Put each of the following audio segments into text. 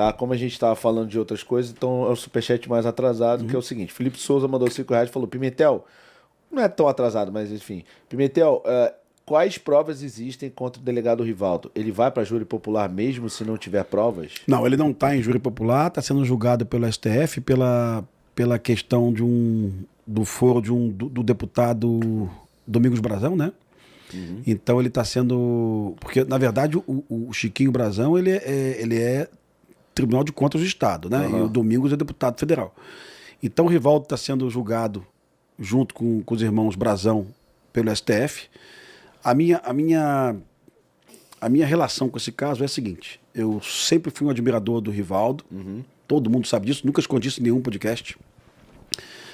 tá? Como a gente tava falando de outras coisas, então é o superchat mais atrasado, que é o seguinte. Felipe Souza mandou R$ 5 e falou, Pimentel, não é tão atrasado, mas enfim. Pimentel, quais provas existem contra o delegado Rivaldo? Ele vai para júri popular mesmo se não tiver provas? Não, ele não está em júri popular, está sendo julgado pelo STF pela questão do foro do deputado Domingos Brazão, né? Então ele está sendo... Porque, na verdade, o Chiquinho Brazão, ele é Tribunal de Contas do Estado, né? E o Domingos é deputado federal. Então o Rivaldo está sendo julgado junto com os irmãos Brazão pelo STF. A minha relação com esse caso é a seguinte: eu sempre fui um admirador do Rivaldo, todo mundo sabe disso, nunca escondi isso em nenhum podcast.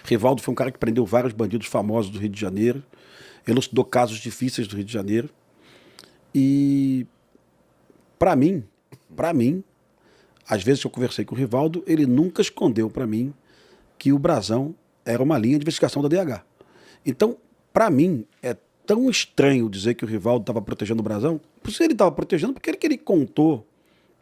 Rivaldo foi um cara que prendeu vários bandidos famosos do Rio de Janeiro, elucidou casos difíceis do Rio de Janeiro, e para mim, às vezes que eu conversei com o Rivaldo, ele nunca escondeu para mim que o Brazão era uma linha de investigação da DH. Então, para mim, é tão estranho dizer que o Rivaldo estava protegendo o Brazão. Se ele estava protegendo, porque ele contou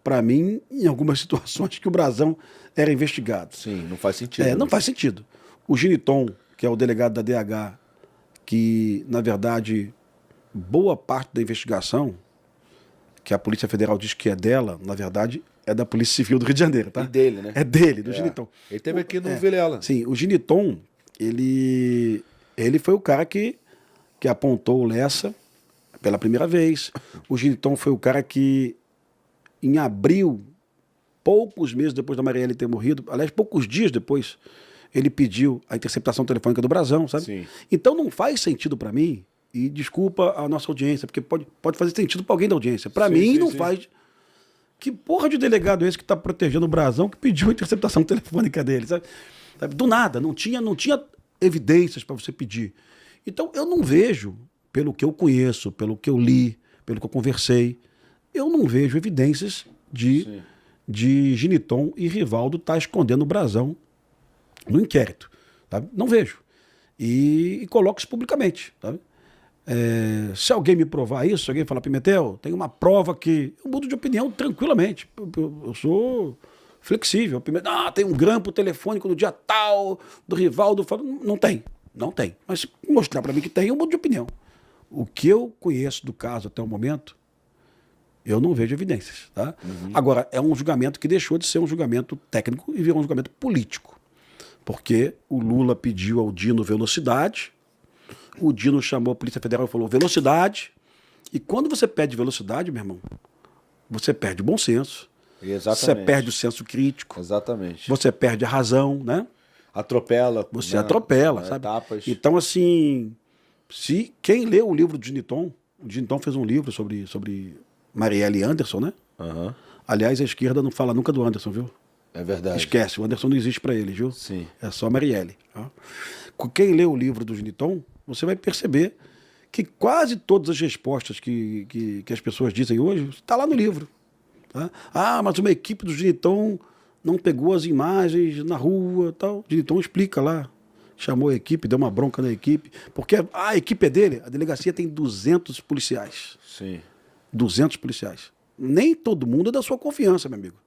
para mim, em algumas situações, que o Brazão era investigado. Sim, não faz sentido. Não faz sentido. O Giniton, que é o delegado da DH, que, na verdade, boa parte da investigação, que a Polícia Federal diz que é dela, na verdade, é da Polícia Civil do Rio de Janeiro, tá? E dele, né? É dele, do Giniton. Ele teve aqui no Vilela. Sim, o Giniton, ele foi o cara que apontou o Lessa pela primeira vez. O Giniton foi o cara que, em abril, poucos meses depois da Marielle ter morrido, aliás, poucos dias depois, ele pediu a interceptação telefônica do Brazão, sabe? Sim. Então não faz sentido para mim, e desculpa a nossa audiência, porque pode fazer sentido para alguém da audiência. Para mim não faz. Que porra de delegado é esse que está protegendo o Brazão que pediu a interceptação telefônica dele, sabe? Do nada, não tinha evidências para você pedir. Então eu não vejo, pelo que eu conheço, pelo que eu li, pelo que eu conversei, eu não vejo evidências de Giniton e Rivaldo estar escondendo o Brazão no inquérito. Tá? Não vejo. E coloco isso publicamente. Tá? Se alguém me provar isso, se alguém falar, Pimentel, tem uma prova que... Eu mudo de opinião tranquilamente. Eu sou flexível. Tem um grampo telefônico no dia tal do Rivaldo. Não tem. Não tem. Mas se mostrar para mim que tem, eu mudo de opinião. O que eu conheço do caso até o momento, eu não vejo evidências. Tá? Agora, é um julgamento que deixou de ser um julgamento técnico e virou um julgamento político. Porque o Lula pediu ao Dino velocidade, o Dino chamou a Polícia Federal e falou velocidade. E quando você pede velocidade, meu irmão, você perde o bom senso. Exatamente. Você perde o senso crítico. Exatamente. Você perde a razão, né? Atropela. Você atropela, sabe? Etapas. Então, assim, se quem leu o livro do Giniton, o Giniton fez um livro sobre Marielle Anderson, né? Aliás, a esquerda não fala nunca do Anderson, viu? É verdade. Esquece, o Anderson não existe para eles, viu? Sim. É só Marielle. Tá? Quem lê o livro do Giniton, você vai perceber que quase todas as respostas que as pessoas dizem hoje está lá no livro. Tá? Mas uma equipe do Giniton não pegou as imagens na rua tal. O Giniton explica lá. Chamou a equipe, deu uma bronca na equipe. Porque a equipe é dele, a delegacia tem 200 policiais. Sim. 200 policiais. Nem todo mundo é da sua confiança, meu amigo.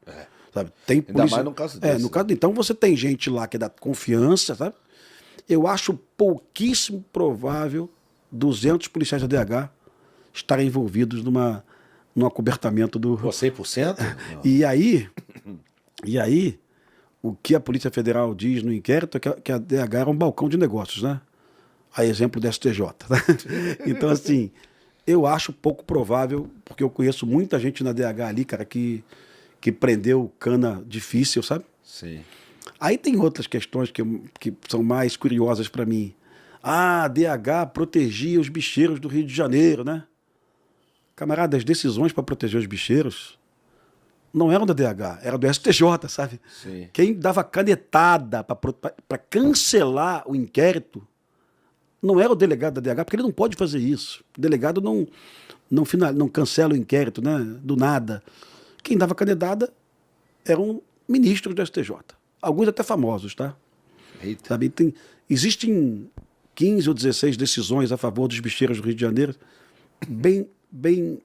Sabe? Tem polícia... Ainda mais no caso desse. No caso... Então você tem gente lá que é da confiança, sabe? Eu acho pouquíssimo provável 200 policiais da DH estarem envolvidos num acobertamento do... Pô, 100%? E aí, o que a Polícia Federal diz no inquérito é que a DH era um balcão de negócios, né? A exemplo do STJ. Né? Então, assim, eu acho pouco provável, porque eu conheço muita gente na DH ali, cara, que prendeu cana difícil, sabe? Sim. Aí tem outras questões que são mais curiosas para mim. A DH protegia os bicheiros do Rio de Janeiro, né? Camarada, as decisões para proteger os bicheiros não eram da DH, era do STJ, sabe? Sim. Quem dava canetada para cancelar o inquérito não era o delegado da DH, porque ele não pode fazer isso. O delegado não cancela o inquérito, né? Do nada. Quem dava canetada eram ministros do STJ. Alguns até famosos, tá? Eita. Sabe? Existem 15 ou 16 decisões a favor dos bicheiros do Rio de Janeiro, bem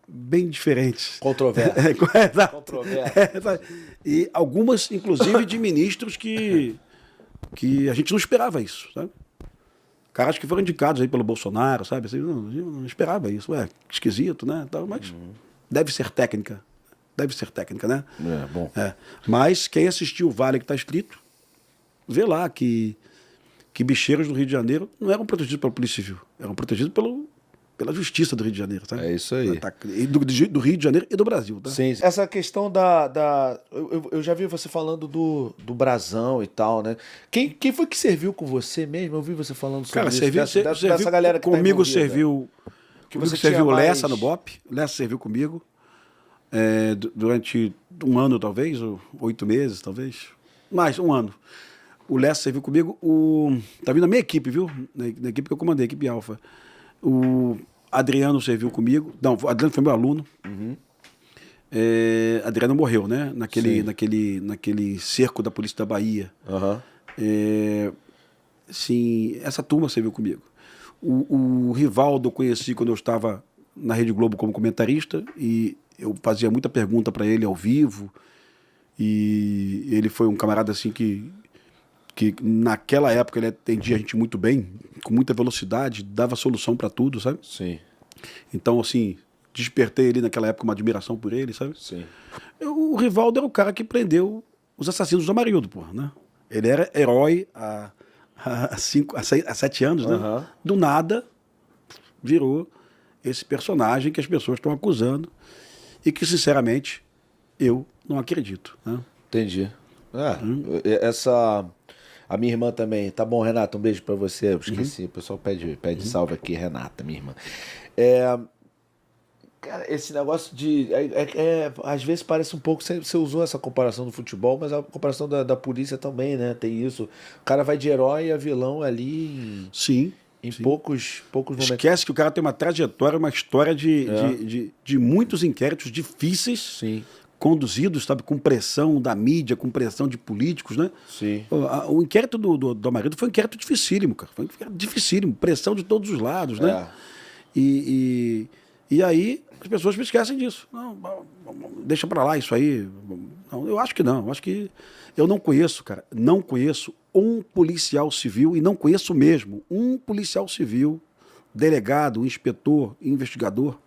bem diferentes. Controverso. Exato. Controverso. E algumas, inclusive, de ministros que a gente não esperava isso, sabe? Caras que foram indicados aí pelo Bolsonaro, sabe? Assim, não esperava isso. Ué, esquisito, né? Mas deve ser técnica. Deve ser técnica, né? Bom. Mas quem assistiu o Vale que está escrito, vê lá que bicheiros do Rio de Janeiro não eram protegidos pela Polícia Civil, eram protegidos pela Justiça do Rio de Janeiro, sabe? É isso aí. E do Rio de Janeiro e do Brasil, tá? Sim. Essa questão eu já vi você falando do brasão e tal, né? Quem foi que serviu com você mesmo? Eu vi você falando sobre isso. Dessa galera que comigo tá envolvida. Que você serviu o Lessa no BOPE. O Lessa serviu comigo durante um ano, talvez, ou 8 meses, talvez. Mais, um ano. O Lessa serviu comigo. Tá vindo a minha equipe, viu? Na equipe que eu comandei, a equipe Alfa. O Adriano serviu comigo. Não, o Adriano foi meu aluno. Adriano morreu, né? Naquele cerco da Polícia da Bahia. Sim, essa turma serviu comigo. O Rivaldo eu conheci quando eu estava na Rede Globo como comentarista e eu fazia muita pergunta para ele ao vivo. E ele foi um camarada assim que naquela época ele atendia a gente muito bem, com muita velocidade, dava solução para tudo, sabe? Sim. Então, assim, despertei ali naquela época uma admiração por ele, sabe? Sim. O Rivaldo era o cara que prendeu os assassinos do Amarildo, porra, né? Ele era herói há 7 anos, né? Do nada, virou esse personagem que as pessoas estão acusando e que, sinceramente, eu não acredito, né? Entendi. A minha irmã também. Tá bom, Renata, um beijo pra você. Eu esqueci. O pessoal pede salve aqui, Renata, minha irmã. Cara, esse negócio de... às vezes parece um pouco... Você usou essa comparação do futebol, mas a comparação da polícia também, né? Tem isso. O cara vai de herói a vilão ali em poucos momentos. Esquece que o cara tem uma trajetória, uma história de muitos inquéritos difíceis. Sim. Conduzidos, sabe, com pressão da mídia, com pressão de políticos, né? Sim. O inquérito do Amarildo foi um inquérito dificílimo, cara. Foi um inquérito dificílimo, pressão de todos os lados, né? E aí as pessoas me esquecem disso. Não, deixa pra lá isso aí. Não, eu acho que não. Eu acho que eu não conheço, cara. Não conheço um policial civil, e não conheço mesmo, um policial civil, delegado, inspetor, investigador,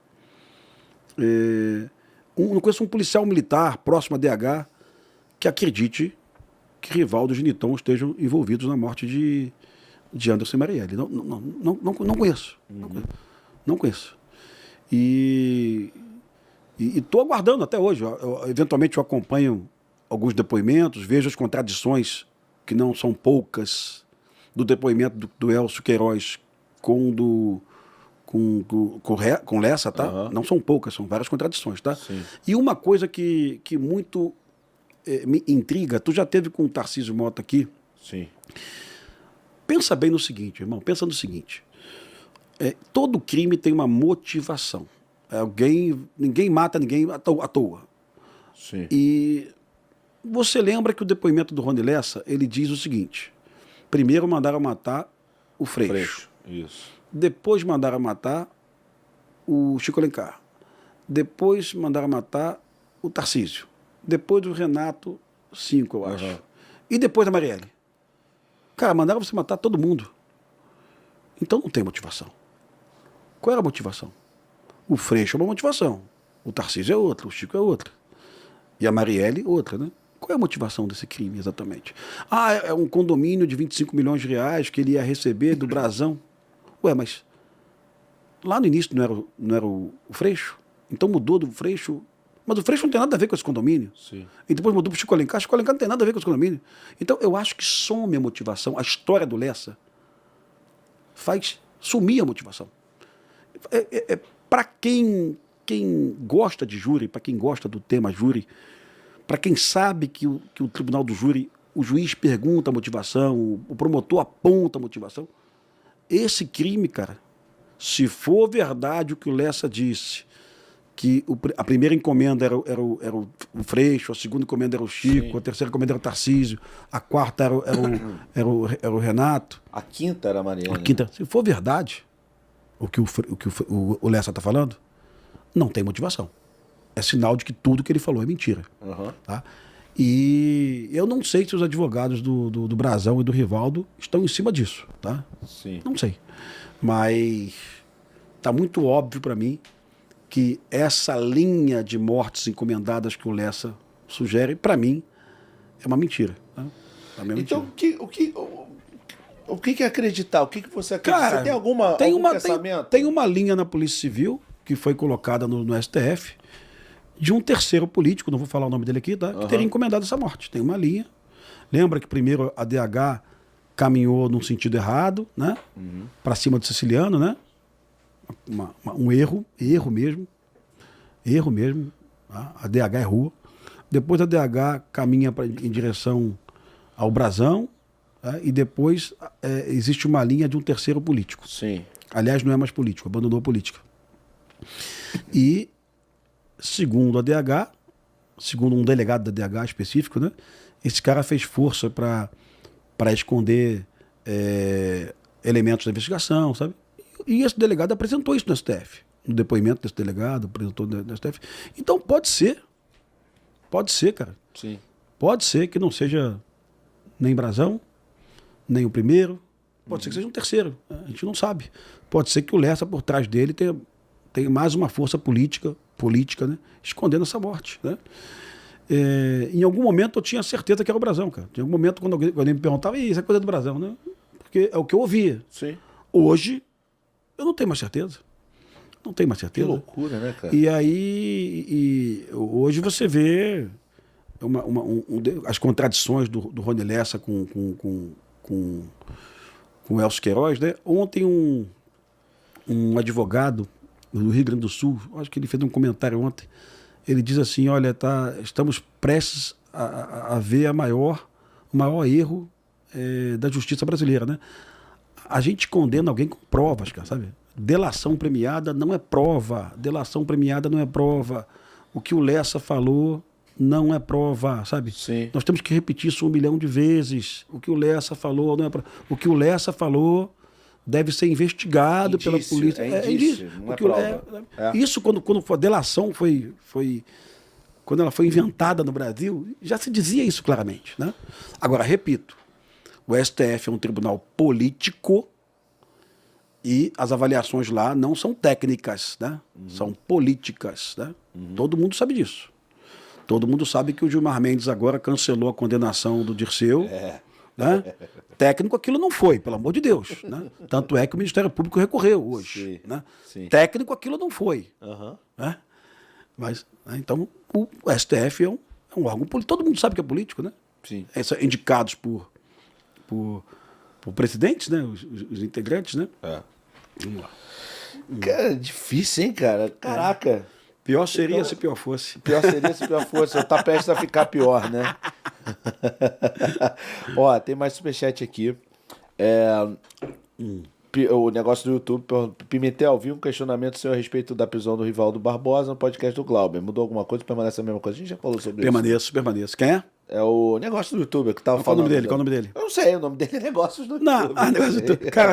não conheço um policial militar próximo a DH que acredite que Rivaldo e Geniton estejam envolvidos na morte de Anderson e Marielle. Não conheço. Não conheço. E estou aguardando até hoje. Eventualmente eu acompanho alguns depoimentos, vejo as contradições, que não são poucas, do depoimento do Elcio Queiroz com Lessa, tá? Não são poucas, são várias contradições, tá? Sim. E uma coisa que muito me intriga, tu já teve com o Tarcísio Mota aqui? Sim. Pensa bem no seguinte, irmão, pensa no seguinte. Todo crime tem uma motivação. Ninguém mata ninguém à toa. Sim. E você lembra que o depoimento do Rony Lessa, ele diz o seguinte: primeiro mandaram matar o Freixo. Isso. Depois mandaram matar o Chico Alencar. Depois mandaram matar o Tarcísio. Depois do Renato, 5, eu acho. E depois da Marielle. Cara, mandaram você matar todo mundo. Então não tem motivação. Qual era a motivação? O Freixo é uma motivação. O Tarcísio é outra, o Chico é outra. E a Marielle, outra, né? Qual é a motivação desse crime, exatamente? É um condomínio de 25 milhões de reais que ele ia receber do Brasão. Ué, mas lá no início não era o Freixo? Então mudou do Freixo. Mas o Freixo não tem nada a ver com esse condomínio. Sim. E depois mudou para o Chico Alencar. Chico Alencar não tem nada a ver com esse condomínio. Então eu acho que some a motivação. A história do Lessa faz sumir a motivação. Para quem gosta de júri, para quem gosta do tema júri, para quem sabe que o tribunal do júri, o juiz pergunta a motivação, o promotor aponta a motivação, esse crime, cara, se for verdade o que o Lessa disse, que a primeira encomenda era o Freixo, a segunda encomenda era o Chico, a terceira encomenda era o Tarcísio, a quarta era o Renato. A quinta era a Marielle. A quinta, se for verdade o que o Lessa está falando, não tem motivação. É sinal de que tudo que ele falou é mentira. Uhum. Tá? E eu não sei se os advogados do Brazão e do Rivaldo estão em cima disso. Tá? Sim. Não sei. Mas está muito óbvio para mim que essa linha de mortes encomendadas que o Lessa sugere, para mim, é uma mentira. Tá? Pra mim é Então, mentira. o que é acreditar? O que você acredita? Cara, Você tem algum pensamento? tem uma linha na Polícia Civil que foi colocada no STF de um terceiro político, não vou falar o nome dele aqui, tá? Que teria encomendado essa morte. Tem uma linha. Lembra que primeiro a DH caminhou num sentido errado, né? Para cima do Siciliano, né? Um erro mesmo. Tá? A DH errou. Depois a DH caminha em direção ao Brazão, tá? E depois existe uma linha de um terceiro político. Sim. Aliás, não é mais político, abandonou a política. E, segundo a DH, segundo um delegado da DH específico, né? Esse cara fez força para esconder elementos da investigação, sabe? E esse delegado apresentou isso no STF. No depoimento desse delegado, apresentou no STF. Então pode ser, cara. Sim. Pode ser que não seja nem Brazão, nem o primeiro. Pode ser que seja um terceiro. A gente não sabe. Pode ser que o Lessa, por trás dele, tenha mais uma força política, né? Escondendo essa morte, né? Em algum momento eu tinha certeza que era o Brazão, cara. Em algum momento, quando alguém me perguntava, isso é coisa do Brazão, né? Porque é o que eu ouvia. Sim. Hoje, eu não tenho mais certeza. Não tenho mais Que certeza. loucura, né, cara? E aí, hoje você vê as contradições do Rony Lessa com o Elcio Queiroz, né? Ontem um advogado do Rio Grande do Sul, acho que ele fez um comentário ontem, ele diz assim, olha, estamos prestes a ver o maior erro da justiça brasileira, né? A gente condena alguém com provas, cara, sabe? Delação premiada não é prova. Delação premiada não é prova. O que o Lessa falou não é prova, sabe? Sim. Nós temos que repetir isso 1 milhão de vezes. O que o Lessa falou não é prova. O que o Lessa falou deve ser investigado pela polícia. É indício, não é prova. Isso, quando a delação quando ela foi inventada no Brasil, já se dizia isso claramente, né? Agora, repito, o STF é um tribunal político e as avaliações lá não são técnicas, né? São políticas, né? Todo mundo sabe disso. Todo mundo sabe que o Gilmar Mendes agora cancelou a condenação do Dirceu. Né? Técnico aquilo não foi, pelo amor de Deus. Né? Tanto é que o Ministério Público recorreu hoje. Sim, né? sim. Técnico aquilo não foi. Né? Mas, então, o STF é um órgão político. Todo mundo sabe que é político, né? Sim. São indicados por presidentes, né? Os integrantes, né? Vamos lá. Cara, difícil, hein, cara? Caraca. Pior seria se pior fosse. Pior seria se pior fosse. Tá prestes a ficar pior, né? Ó, tem mais superchat aqui. O negócio do YouTube. Pimentel, vi um questionamento seu a respeito da prisão do Rivaldo Barbosa no podcast do Glauber. Mudou alguma coisa? Permanece a mesma coisa? A gente já falou sobre isso. Permaneço. Quem é? É o negócio do YouTube que tava falando. Qual o nome dele? Eu não sei, o nome dele é Negócios do YouTube. Não, negócio do YouTube. Cara,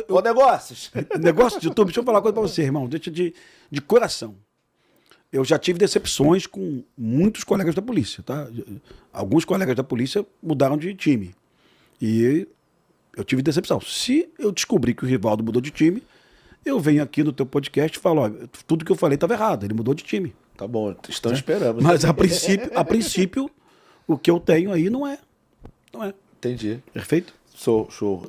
Ô, Negócios. Negócio de YouTube, deixa eu falar uma coisa pra você, irmão. Deixa de coração. Eu já tive decepções com muitos colegas da polícia, tá? Alguns colegas da polícia mudaram de time. E eu tive decepção. Se eu descobrir que o Rivaldo mudou de time, eu venho aqui no teu podcast e falo, ó, tudo que eu falei estava errado, ele mudou de time. Tá bom, estão esperando. Mas a princípio, o que eu tenho aí não é. Entendi. Perfeito? Show.